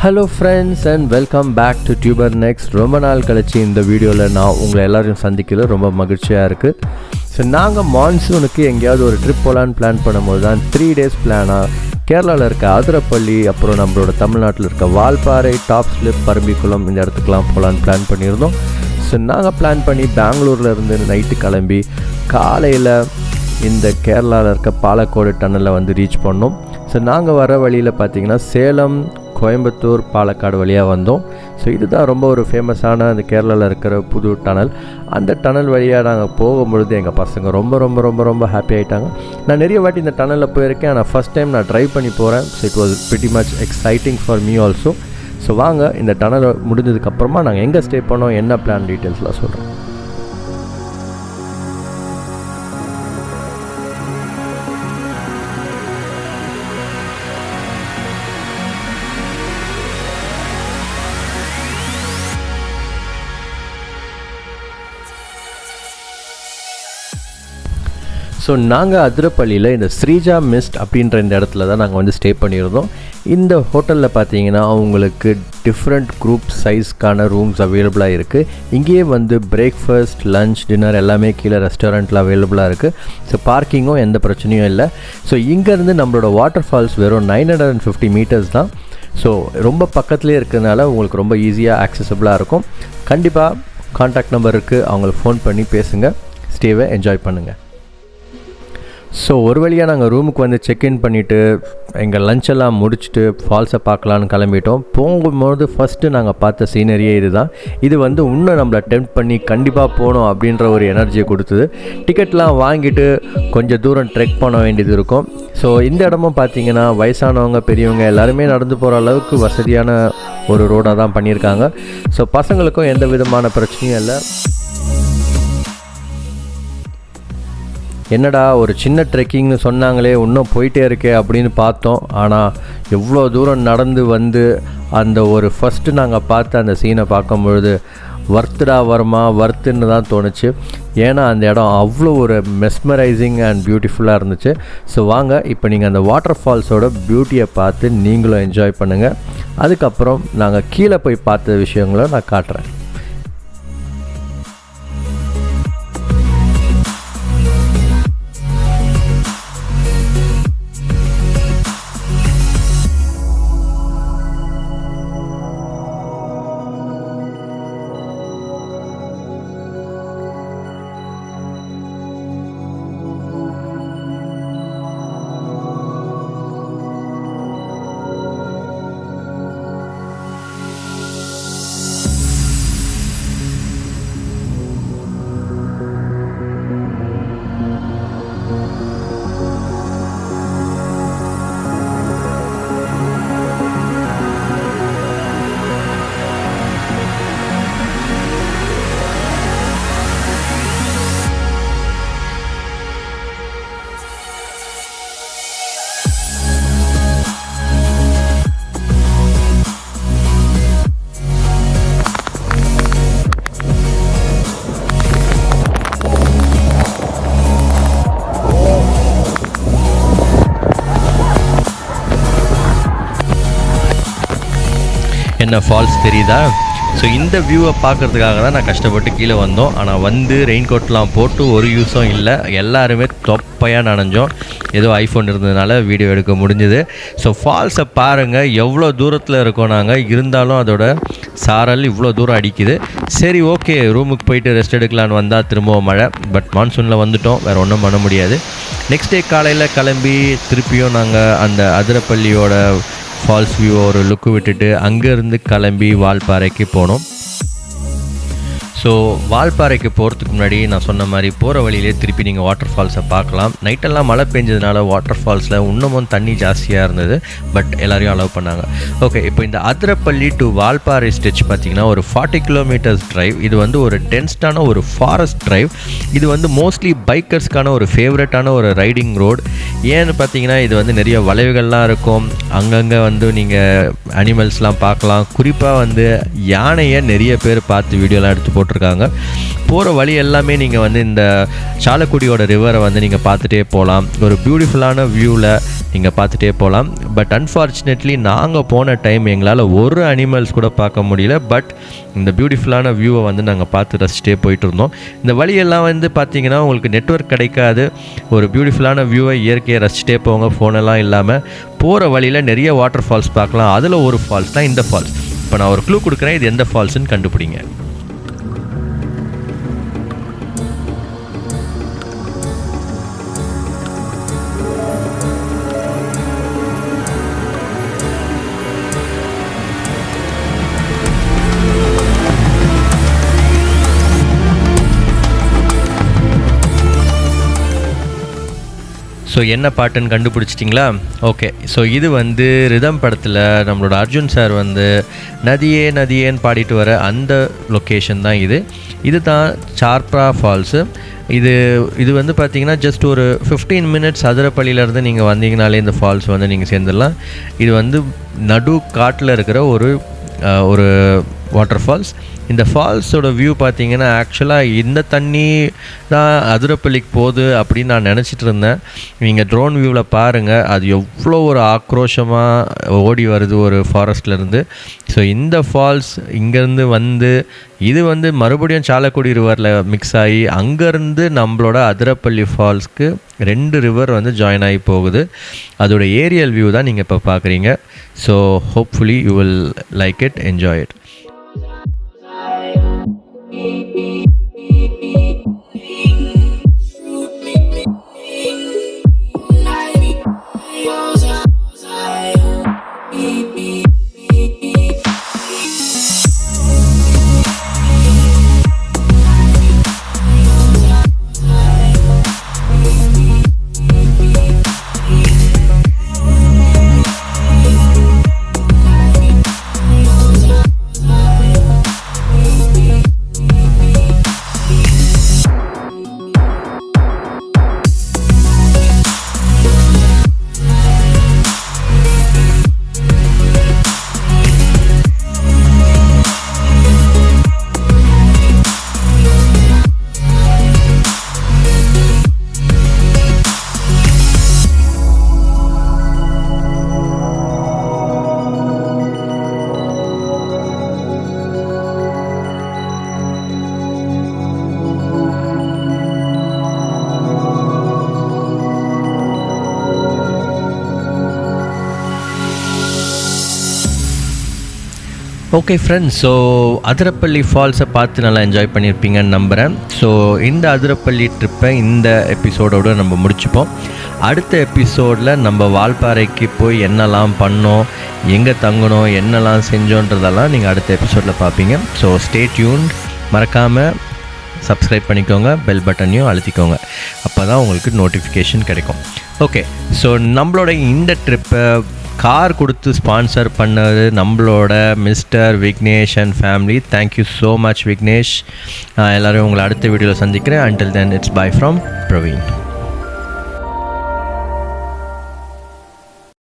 Hello friends and welcome back to tuber next. ரொம்ப நாள் கழிச்சு இந்த வீடியோவில் நான் உங்களை எல்லோரையும் சந்திக்கல ரொம்ப மகிழ்ச்சியாக இருக்குது. ஸோ நாங்கள் மான்சூனுக்கு எங்கேயாவது ஒரு ட்ரிப் போகலான்னு பிளான் பண்ணும்போது தான் 3 days பிளானாக கேரளாவில் இருக்க அதிரப்பள்ளி, அப்புறம் நம்மளோட தமிழ்நாட்டில் இருக்க வால்பாறை, டாப் ஸ்லிப், பரம்பிக்குளம் இந்த இடத்துக்குலாம் போகலான்னு பிளான் பண்ணியிருந்தோம். ஸோ நாங்கள் பிளான் பண்ணி பெங்களூரில் இருந்து நைட்டு கிளம்பி காலையில் இந்த கேரளாவில் இருக்க பாலக்கோடு டன்னலில் வந்து ரீச் பண்ணோம். ஸோ நாங்கள் வர வழியில் பார்த்திங்கன்னா சேலம், கோயம்புத்தூர், பாலக்காடு வழியாக வந்தோம். ஸோ இதுதான் ரொம்ப ஒரு ஃபேமஸான அந்த கேரளாவில் இருக்கிற புது டனல். அந்த டனல் வழியாக நாங்கள் போகும்பொழுது எங்கள் பசங்க ரொம்ப ரொம்ப ரொம்ப ரொம்ப ஹாப்பி ஆகிட்டாங்க. நான் நிறைய வாட்டி இந்த டனலில் போயிருக்கேன், ஆனால் ஃபஸ்ட் டைம் நான் ட்ரைவ் பண்ணி போகிறேன். So it was pretty much exciting for me also. So வாங்க இந்த டனல் முடிஞ்சதுக்கப்புறமா நாங்கள் எங்கே ஸ்டே பண்ணோம், என்ன பிளான் டீட்டெயில்ஸ்லாம் சொல்கிறேன். ஸோ நாங்கள் அதிரப்பள்ளியில் இந்த ஸ்ரீஜா மிஸ்ட் அப்படின்ற இந்த இடத்துல தான் நாங்கள் வந்து ஸ்டே பண்ணியிருந்தோம். இந்த ஹோட்டலில் பார்த்தீங்கன்னா அவங்களுக்கு டிஃப்ரெண்ட் குரூப் சைஸ்க்கான ரூம்ஸ் அவைலபிளாக இருக்குது. இங்கேயே வந்து பிரேக்ஃபாஸ்ட், லன்ச், டின்னர் எல்லாமே கீழே ரெஸ்டாரண்ட்டில் அவைலபிளாக இருக்குது. ஸோ பார்க்கிங்கும் எந்த பிரச்சனையும் இல்லை. ஸோ இங்கேருந்து நம்மளோட வாட்டர் ஃபால்ஸ் வெறும் 950 மீட்டர்ஸ் தான். ஸோ ரொம்ப பக்கத்துலேயே இருக்கிறதுனால உங்களுக்கு ரொம்ப ஈஸியாக ஆக்சசபிளாக இருக்கும். கண்டிப்பாக கான்டாக்ட் நம்பர் இருக்குது, அவங்களுக்கு ஃபோன் பண்ணி பேசுங்க, ஸ்டேவை என்ஜாய் பண்ணுங்கள். ஸோ ஒரு வழியாக நாங்கள் ரூமுக்கு வந்து செக்இன் பண்ணிவிட்டு எங்கள் லஞ்செல்லாம் முடிச்சுட்டு ஃபால்ஸை பார்க்கலான்னு கிளம்பிட்டோம். போகும்போது ஃபஸ்ட்டு நாங்கள் பார்த்த சீனரியே இது வந்து இன்னும் நம்மளை டெம்ப்ட் பண்ணி கண்டிப்பாக போகணும் அப்படின்ற ஒரு எனர்ஜியை கொடுத்தது. டிக்கெட்லாம் வாங்கிட்டு கொஞ்சம் தூரம் ட்ரெக் பண்ண வேண்டியது இருக்கும். ஸோ இந்த இடமும் பார்த்திங்கன்னா வயசானவங்க, பெரியவங்க எல்லாருமே நடந்து போகிற அளவுக்கு வசதியான ஒரு ரோடாக தான் பண்ணியிருக்காங்க. ஸோ பசங்களுக்கும் எந்த விதமான பிரச்சனையும் இல்லை. என்னடா ஒரு சின்ன ட்ரெக்கிங்னு சொன்னாங்களே, இன்னும் போயிட்டே இருக்கே அப்படின்னு பார்த்தோம். ஆனால் எவ்வளோ தூரம் நடந்து வந்து அந்த ஒரு ஃபஸ்ட்டு நாங்கள் பார்த்த அந்த சீனை பார்க்கும்பொழுது வர்த்துடா வருமா வர்த்துன்னு தான் தோணுச்சு. ஏன்னா அந்த இடம் அவ்வளோ ஒரு மெஸ்மரைசிங் அண்ட் பியூட்டிஃபுல்லாக இருந்துச்சு. ஸோ வாங்க இப்போ நீங்கள் அந்த வாட்டர் ஃபால்ஸோட பியூட்டியை பார்த்து நீங்களும் என்ஜாய் பண்ணுங்கள். அதுக்கப்புறம் நாங்கள் கீழே போய் பார்த்த விஷயங்களை நான் காட்டுறேன். என்ன ஃபால்ஸ் தெரியுதா? ஸோ இந்த வியூவை பார்க்குறதுக்காக தான் நான் கஷ்டப்பட்டு கீழே வந்தோம். ஆனால் வந்து ரெயின் கோட்லாம் போட்டு ஒரு யூஸும் இல்லை, எல்லாருமே தொப்பையாக நனைஞ்சோம். ஏதோ ஐஃபோன் இருந்ததுனால வீடியோ எடுக்க முடிஞ்சுது. ஸோ ஃபால்ஸை பாருங்கள், எவ்வளோ தூரத்தில் இருக்கோம் நாங்கள், இருந்தாலும் அதோட சாரல் இவ்வளோ தூரம் அடிக்குது. சரி, ஓகே, ரூமுக்கு போயிட்டு ரெஸ்ட் எடுக்கலான்னு வந்தால் திரும்பவும் மழை. பட் மான்சூனில் வந்துவிட்டோம், வேறு ஒன்றும் பண்ண முடியாது. நெக்ஸ்ட் டே காலையில் கிளம்பி திருப்பியும் நாங்கள் அந்த அதிரப்பள்ளியோட ஃபால்ஸ் வியூ ஒரு லுக்கு விட்டுட்டு அங்கேருந்து கிளம்பி வால்பாறைக்கு போனோம். ஸோ வால்பாறைக்கு போகிறதுக்கு முன்னாடி நான் சொன்ன மாதிரி போகிற வழியிலே திருப்பி நீங்கள் வாட்டர் ஃபால்ஸை பார்க்கலாம். நைட்டெல்லாம் மழை பெஞ்சதுனால வாட்டர் ஃபால்ஸில் இன்னமும் தண்ணி ஜாஸ்தியாக இருந்தது. பட் எல்லோரையும் அலோவ் பண்ணாங்க. ஓகே, இப்போ இந்த அதிரப்பள்ளி டு வால்பாறை ஸ்டெச் பார்த்திங்கன்னா ஒரு 40 கிலோமீட்டர்ஸ் ட்ரைவ். இது வந்து ஒரு டென்ஸ்டான ஒரு ஃபாரஸ்ட் ட்ரைவ். இது வந்து மோஸ்ட்லி பைக்கர்ஸ்க்கான ஒரு ஃபேவரட்டான ஒரு ரைடிங் ரோடு. ஏன்னு பார்த்தீங்கன்னா இது வந்து நிறைய வளைவுகள்லாம் இருக்கும். அங்கங்கே வந்து நீங்கள் அனிமல்ஸ்லாம் பார்க்கலாம். குறிப்பாக வந்து யானையை நிறைய பேர் பார்த்து வீடியோலாம் எடுத்து போட்டு போட்டிருக்காங்க. போகிற வழி எல்லாமே நீங்கள் வந்து இந்த சாலக்குடியோட ரிவரை வந்து நீங்கள் பார்த்துட்டே போகலாம். ஒரு பியூட்டிஃபுல்லான வியூவில் நீங்கள் பார்த்துட்டே போகலாம். பட் அன்ஃபார்ச்சுனேட்லி நாங்கள் போன டைம் எங்களால் ஒரு அனிமல்ஸ் கூட பார்க்க முடியல. பட் இந்த பியூட்டிஃபுல்லான வியூவை வந்து நாங்கள் பார்த்து ரசிச்சிட்டே போயிட்டு இருந்தோம். இந்த வழியெல்லாம் வந்து பார்த்திங்கன்னா உங்களுக்கு நெட்வொர்க் கிடைக்காது. ஒரு பியூட்டிஃபுல்லான வியூவை இயற்கையை ரசிச்சிட்டே போங்க, ஃபோனெல்லாம் இல்லாமல். போகிற வழியில் நிறைய வாட்டர் ஃபால்ஸ் பார்க்கலாம். அதில் ஒரு ஃபால்ஸ் தான் இந்த ஃபால்ஸ். இப்போ நான் ஒரு க்ளூ கொடுக்குறேன், இது எந்த ஃபால்ஸ்ன்னு கண்டுபிடிங்க. ஸோ என்ன பாட்டுன்னு கண்டுபிடிச்சிட்டிங்களா? ஓகே. ஸோ இது வந்து ரிதம் படத்தில் நம்மளோட அர்ஜுன் சார் வந்து நதியே நதியேன்னு பாடிட்டு வர அந்த லொக்கேஷன் தான் இது. இது தான் சார்ப்ரா ஃபால்ஸு. இது வந்து பார்த்திங்கன்னா ஜஸ்ட் ஒரு 15 மினிட்ஸ் அதிரப்பள்ளியிலேருந்து நீங்கள் வந்தீங்கனாலே இந்த ஃபால்ஸ் வந்து நீங்கள் சேர்ந்துடலாம். இது வந்து நடு காட்டில் இருக்கிற ஒரு வாட்டர் ஃபால்ஸ். இந்த ஃபால்ஸோட வியூ பார்த்திங்கன்னா ஆக்சுவலாக இந்த தண்ணி தான் அதிரப்பள்ளிக்கு போகுது அப்படின்னு நான் நினச்சிட்டு இருந்தேன். நீங்கள் ட்ரோன் வியூவில் பாருங்கள், அது எவ்வளோ ஒரு ஆக்ரோஷமாக ஓடி வருது ஒரு ஃபாரஸ்ட்லேருந்து. ஸோ இந்த ஃபால்ஸ் இங்கேருந்து வந்து இது வந்து மறுபடியும் சாலக்குடி ரிவரில் மிக்ஸ் ஆகி அங்கேருந்து நம்மளோட அதிரப்பள்ளி ஃபால்ஸ்க்கு 2 ரிவர் வந்து ஜாயின் ஆகி போகுது. அதோட ஏரியல் வியூ தான் நீங்கள் இப்போ பார்க்குறீங்க. So hopefully you will like it, enjoy it. Okay friends, so Athirappilly ஃபால்ஸை பார்த்து நல்லா என்ஜாய் பண்ணியிருப்பீங்கன்னு நம்புகிறேன். ஸோ இந்த அதிரப்பள்ளி ட்ரிப்பை இந்த எபிசோடோடு நம்ம முடிச்சுப்போம். அடுத்த எபிசோடில் நம்ம வால்பாறைக்கு போய் என்னெல்லாம் பண்ணோம், எங்கே தங்கணும், என்னெல்லாம் செஞ்சோன்றதெல்லாம் நீங்கள் அடுத்த எபிசோடில் பார்ப்பீங்க. So stay tuned. மறக்காமல் சப்ஸ்கிரைப் பண்ணிக்கோங்க, பெல் பட்டனையும் அழுத்திக்கோங்க. அப்போ தான் உங்களுக்கு நோட்டிஃபிகேஷன் கிடைக்கும். ஓகே, ஸோ நம்மளோட இந்த ட்ரிப்பை கார் கொடுத்து ஸ்பான்சர் பண்ணது நம்மளோட mister Vignesh and family. Thank you so much Vignesh. எல்லோரும் உங்களை அடுத்த வீடியோவில் சந்திக்கிறேன். Until then it's by from Praveen.